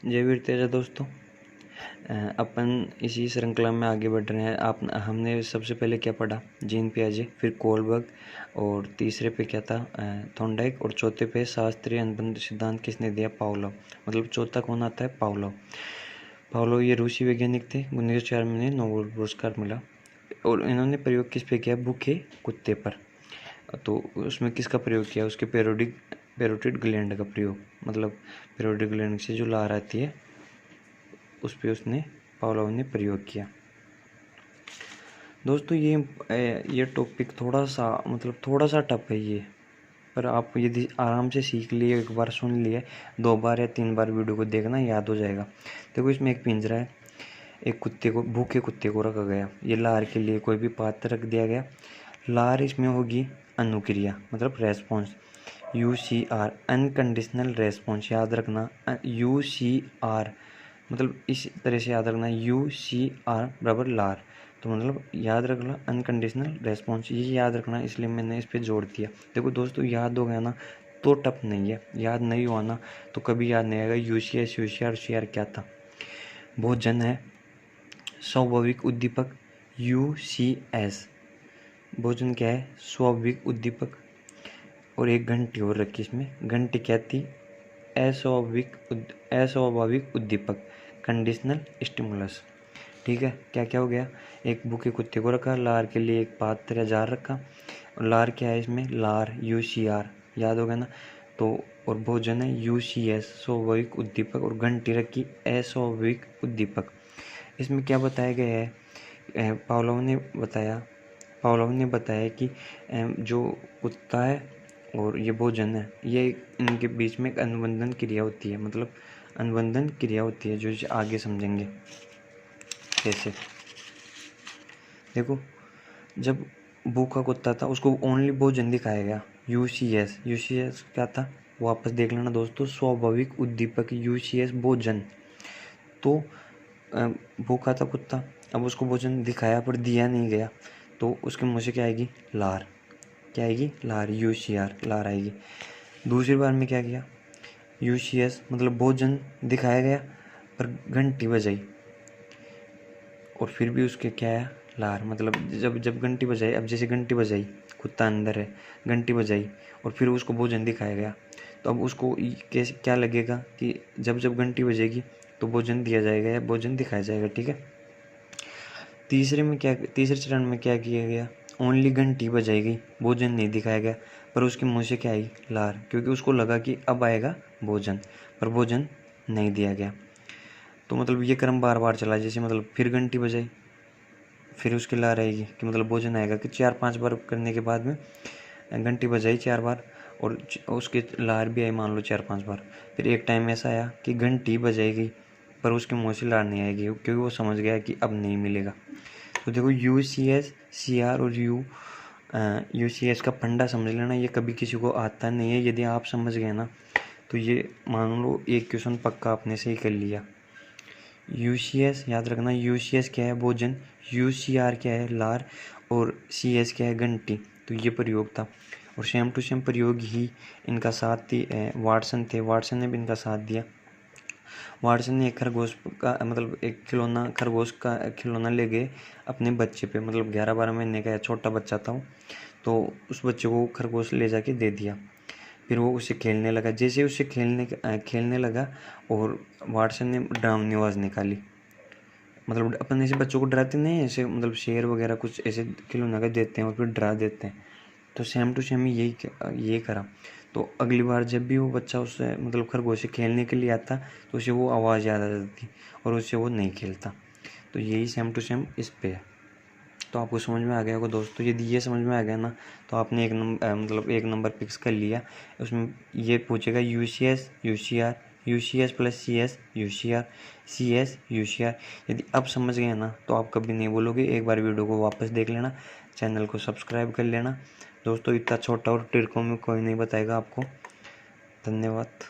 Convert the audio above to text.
जय वीर तेजा दोस्तों। अपन इसी श्रृंखला में आगे बढ़ रहे हैं। हमने सबसे पहले क्या पढ़ा, जीन पियाजे, फिर कोलबर्ग, और तीसरे पे क्या था, थॉर्नडाइक, और चौथे पे शास्त्रीय अनुबंध सिद्धांत किसने दिया, पावलोव। मतलब चौथा कौन आता है, पावलोव। पावलोव ये रूसी वैज्ञानिक थे, 1904 में इन्हें नोबेल पुरस्कार मिला। और इन्होंने प्रयोग किस पे किया, भूखे कुत्ते पर। तो उसमें किसका प्रयोग किया, उसके पैरोटिड ग्लैंड का प्रयोग, मतलब पैरोटिड ग्लैंड से जो लार आती है उस पे उसने, पावलोव ने प्रयोग किया। दोस्तों ये टॉपिक थोड़ा सा टफ है ये, पर आप यदि आराम से सीख लिए, एक बार सुन लिए, 2 बार या 3 बार वीडियो को देखना, याद हो जाएगा। देखो इसमें एक पिंजरा है, एक भूखे कुत्ते को रखा गया, ये लार के लिए कोई भी पात्र रख दिया गया। लार इसमें होगी अनुक्रिया, मतलब रेस्पॉन्स, UCR, अनकंडीशनल रेस्पॉन्स। याद रखना UCR, मतलब इस तरह से याद रखना, UCR बराबर लार। तो मतलब याद रखना अनकंडीशनल रेस्पॉन्स, ये याद रखना, इसलिए मैंने इस पर जोड़ दिया। देखो दोस्तों, याद हो गया ना तो टफ नहीं है, याद नहीं हुआ ना तो कभी याद नहीं आएगा। UCR क्या था, भोजन है, स्वाभाविक उद्दीपक, UCS। भोजन क्या है, स्वाभाविक उद्दीपक। और एक घंटी और रखी इसमें, घंटी क्या थी, अस्वाभाविक उद्दीपक, कंडीशनल स्टिमुलस। ठीक है, क्या क्या हो गया, एक भूखे कुत्ते को रखा, लार के लिए एक पात्र या जार रखा, और लार क्या है इसमें, लार UCR, याद हो गया ना। तो और भोजन है UCS, स्वाभाविक उद्दीपक, और घंटी रखी अस्वाभाविक उद्दीपक। इसमें क्या बताया गया है, पावलोव ने बताया कि जो कुत्ता है और ये भोजन है, ये इनके बीच में एक अनुबंधन क्रिया होती है, मतलब अनुबंधन क्रिया होती है, जो आगे समझेंगे कैसे। देखो, जब भूखा कुत्ता था उसको ओनली भोजन दिखाया गया, UCS क्या था, वापस देख लेना दोस्तों, स्वाभाविक उद्दीपक, UCS भोजन। तो भूखा था कुत्ता, अब उसको भोजन दिखाया पर दिया नहीं गया, तो उसके मुँह से क्या आएगी, लार। क्या आएगी, लार, UCR, लार आएगी। दूसरी बार में क्या किया, UCS मतलब भोजन दिखाया गया पर घंटी बजाई, और फिर भी उसके क्या है, लार। मतलब जब घंटी बजाई, अब जैसे घंटी बजाई, कुत्ता अंदर है, घंटी बजाई और फिर उसको भोजन दिखाया गया, तो अब उसको कैसे क्या लगेगा कि जब घंटी बजेगी तो भोजन दिया जाएगा या भोजन दिखाया जाएगा। ठीक है, तीसरे चरण में क्या किया गया, ओनली घंटी बजाई गई, भोजन नहीं दिखाया गया, पर उसके मुंह से क्या आई, लार, क्योंकि उसको लगा कि अब आएगा भोजन, पर भोजन नहीं दिया गया। तो मतलब ये क्रम बार बार चला, जैसे मतलब फिर घंटी बजाई, फिर उसकी लार आएगी कि मतलब भोजन आएगा, कि 4-5 बार करने के बाद में घंटी बजाई 4 बार और उसके लार भी आई, मान लो 4-5 बार। फिर एक टाइम ऐसा आया कि घंटी बजाएगी पर उसके मुँह से लार नहीं आएगी, क्योंकि वो समझ गया कि अब नहीं मिलेगा। तो देखो UCS, CR और UCS का फंडा समझ लेना, ये कभी किसी को आता नहीं है। यदि आप समझ गए ना तो ये मान लो एक क्वेश्चन पक्का आपने सही कर लिया। UCS याद रखना, UCS क्या है, भोजन, UCR क्या है, लार, और CS क्या है, घंटी। तो ये प्रयोग था, और सेम टू सेम प्रयोग ही इनका साथ थी वाटसन थे, वाटसन ने भी इनका साथ दिया। वाटसन ने एक खरगोश का, मतलब एक खरगोश का खिलौना ले गए अपने बच्चे पे, मतलब 11-12 महीने का छोटा बच्चा था वो, तो उस बच्चे को खरगोश ले जाके दे दिया। फिर वो उससे खेलने लगा, जैसे उससे खेलने लगा, और वाटसन ने डरावनी आवाज़ निकाली। मतलब अपन ऐसे बच्चों को डराते नहीं, ऐसे मतलब शेर वगैरह कुछ ऐसे खिलौना का देते हैं और फिर डरा देते हैं, तो सेम टू सेम यही करा। तो अगली बार जब भी वो बच्चा उससे मतलब खरगोश से खेलने के लिए आता, तो उसे वो आवाज़ याद आ जाती थी और उससे वो नहीं खेलता। तो यही सेम टू सेम इस पे है। तो आपको समझ में आ गया होगा दोस्तों। यदि ये समझ में आ गया ना तो आपने एक नंबर फिक्स कर लिया। उसमें ये पूछेगा UCS plus CS UCR, CS UCR। यदि आप समझ गए ना तो आप कभी नहीं बोलोगे। एक बार वीडियो को वापस देख लेना, चैनल को सब्सक्राइब कर लेना दोस्तों। इतना छोटा और ट्रिकों में कोई नहीं बताएगा आपको। धन्यवाद।